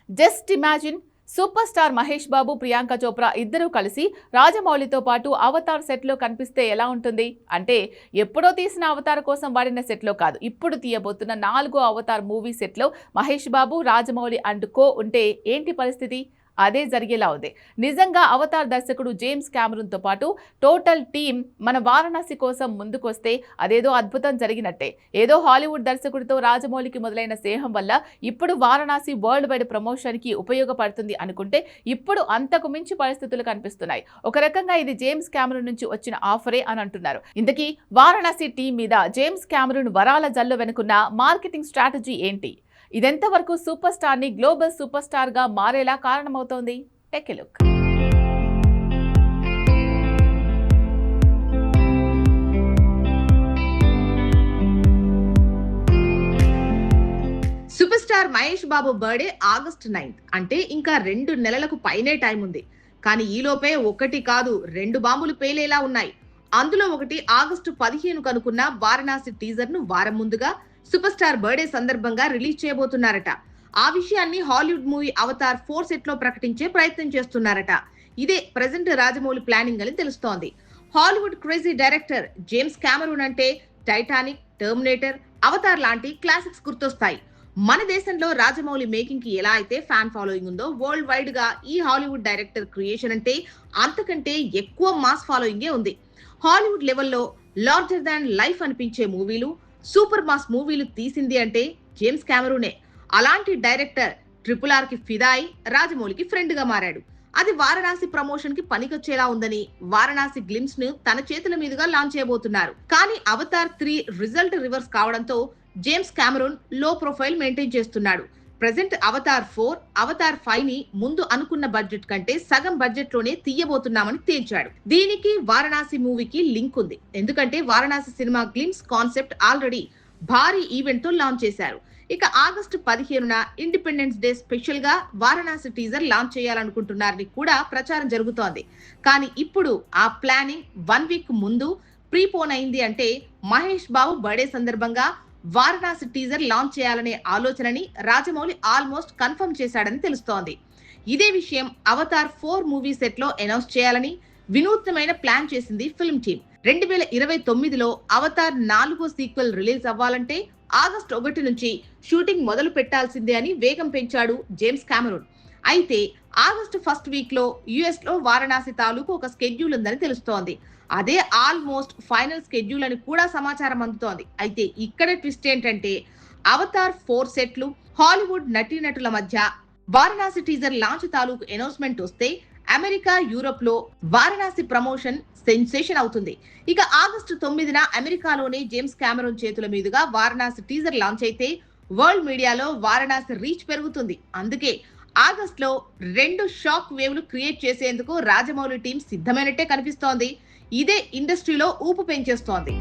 Just imagine superstar Mahesh Babu, Priyanka Chopra ఇద్దరూ కలిసి రాజమౌళితో పాటు అవతార్ సెట్లో కనిపిస్తే ఎలా ఉంటుంది? అంటే ఎప్పుడో తీసిన అవతార్ కోసం వాడిన సెట్లో కాదు, ఇప్పుడు తీయబోతున్న 4వ అవతార్ మూవీ సెట్లో మహేష్ బాబు, రాజమౌళి అండ్ కో ఉంటే ఏంటి పరిస్థితి? అదే జరిగేలా ఉంది. నిజంగా అవతార్ దర్శకుడు జేమ్స్ కెమెరూన్తో పాటు టోటల్ టీం మన వారణాసి కోసం ముందుకొస్తే అదేదో అద్భుతం జరిగినట్టే. ఏదో హాలీవుడ్ దర్శకుడితో రాజమౌళికి మొదలైన స్నేహం వల్ల ఇప్పుడు వారణాసి వరల్డ్ వైడ్ ప్రమోషన్కి ఉపయోగపడుతుంది అనుకుంటే ఇప్పుడు అంతకు మించి పరిస్థితులు కనిపిస్తున్నాయి. ఒక రకంగా ఇది జేమ్స్ కెమెరూన్ నుంచి వచ్చిన ఆఫరే అని అంటున్నారు. ఇంతకీ వారణాసి టీం మీద జేమ్స్ కెమెరూన్ వరాల జల్లు వెనుకున్న మార్కెటింగ్ స్ట్రాటజీ ఏంటి? ఇదెంతవరకు సూపర్ స్టార్ ని గ్లోబల్ సూపర్ స్టార్ గా మారేలా కారణమవుతోంది? Take a look. Superstar Mahesh Babu birthday August 9th, అంటే ఇంకా 2 నెలలకు పైనే టైం ఉంది. కానీ ఈలోపే ఒకటి కాదు 2 బాంబులు పేలేలా ఉన్నాయి. అందులో ఒకటి ఆగస్టు 15 కనుకున్న వారణాసి టీజర్ ను వారం ముందుగా సూపర్ స్టార్ బర్త్డే సందర్భంగా రిలీజ్ చేయబోతున్నారట. ఆ విషయాన్ని హాలీవుడ్ మూవీ అవతార్ 4 సెట్ లో ప్రకటించే ప్రయత్నం చేస్తున్నారట. ఇదే ప్రెజెంట్ రాజమౌళి ప్లానింగ్ అని తెలుస్తోంది. Hollywood crazy director James Cameroon అంటే టైటానిక్, టర్మినేటర్, అవతార్ లాంటి క్లాసిక్స్ గుర్తొస్తాయి. మన దేశంలో రాజమౌళి మేకింగ్ కి ఎలా అయితే ఫ్యాన్ ఫాలోయింగ్ ఉందో, వరల్డ్ వైడ్ గా ఈ హాలీవుడ్ డైరెక్టర్ క్రియేషన్ అంటే అంతకంటే ఎక్కువ మాస్ ఫాలోయింగే ఉంది. హాలీవుడ్ లెవెల్లో లార్జర్ దాన్ లైఫ్ అనిపించే మూవీలు, సూపర్ మాస్ మూవీలు తీసింది అంటే జేమ్స్ కెమెరూనే. అలాంటి డైరెక్టర్ RRR కి ఫిదా అయి రాజమౌళికి ఫ్రెండ్ గా మారాడు. అది వారణాసి ప్రమోషన్ కి పనికొచ్చేలా ఉందని వారణాసి గ్లిమ్స్ ను తన చేతుల మీదుగా లాంచ్ చేయబోతున్నారు. కానీ అవతార్ 3 రిజల్ట్ రివర్స్ కావడంతో జేమ్స్ కెమెరూన్ లో ప్రొఫైల్ మెయింటైన్ చేస్తున్నాడు. ప్రెజెంట్ అవతార్ 4, అవతార్ 5 ని ముందు అనుకున్న బడ్జెట్ కంటే సగం బడ్జెట్ లోనే తీయబోతున్నామని తేల్చాడు. దీనికి వారణాసి మూవీకి లింక్ ఉంది. ఎందుకంటే Varanasi cinema glimpse concept already భారీ ఈవెంట్ తో లాంచ్ చేశారు. ఇక ఆగస్టు 15న ఇండిపెండెన్స్ డే స్పెషల్ గా వారణాసి టీజర్ లాంచ్ చేయాలనుకుంటున్నారని కూడా ప్రచారం జరుగుతోంది. కానీ ఇప్పుడు ఆ ప్లానింగ్ 1 వీక్ ముందు ప్రీపోన్ అయింది. అంటే మహేష్ బాబు బర్త్డే సందర్భంగా వారణాసి టీజర్ లాంచ్ చేయాలనే ఆలోచనని రాజమౌళి ఆల్మోస్ట్ కన్ఫర్మ్ చేశాడని తెలుస్తోంది. ఇదే విషయం అవతార్ 4 మూవీ సెట్ లో అనౌన్స్ చేయాలని వినూత్నమైన ప్లాన్ చేసింది ఫిల్మ్ టీమ్. 2029లో అవతార్ 4వ సీక్వెల్ రిలీజ్ అవ్వాలంటే ఆగస్టు 1 నుంచి షూటింగ్ మొదలు పెట్టాల్సిందే అని వేగం పెంచాడు జేమ్స్ కెమెరూన్. అయితే ఆగస్టు 1st వీక్ లో యుఎస్ లో వారణాసి తాలూకు ఒక స్కెడ్యూల్ ఉందని తెలుస్తోంది. అదే ఆల్మోస్ట్ ఫైనల్ స్కెడ్యూల్ అని కూడా సమాచారం అందుతోంది. అయితే ఇక్కడ ట్విస్ట్ ఏంటంటే అవతార్ 4 సెట్లు, హాలీవుడ్ నటీనటుల మధ్య వారణాసి టీజర్ లాంచ్ తాలూకు అనౌన్స్మెంట్ వస్తే అమెరికా, యూరోప్ లో వారణాసి ప్రమోషన్ సెన్సేషన్ అవుతుంది. ఇక ఆగస్టు 9న అమెరికాలోనే జేమ్స్ కెమెరూన్ చేతుల మీదుగా వారణాసి టీజర్ లాంచ్ అయితే వరల్డ్ మీడియాలో వారణాసి రీచ్ పెరుగుతుంది. అందుకే ఆగస్ట్ లో 2 షాక్ వేవ్లు క్రియేట్ చేసేందుకు రాజమౌళి టీం సిద్ధమైనట్టే కనిపిస్తోంది. ఇదే ఇండస్ట్రీలో ఊపు పెంచేస్తోంది.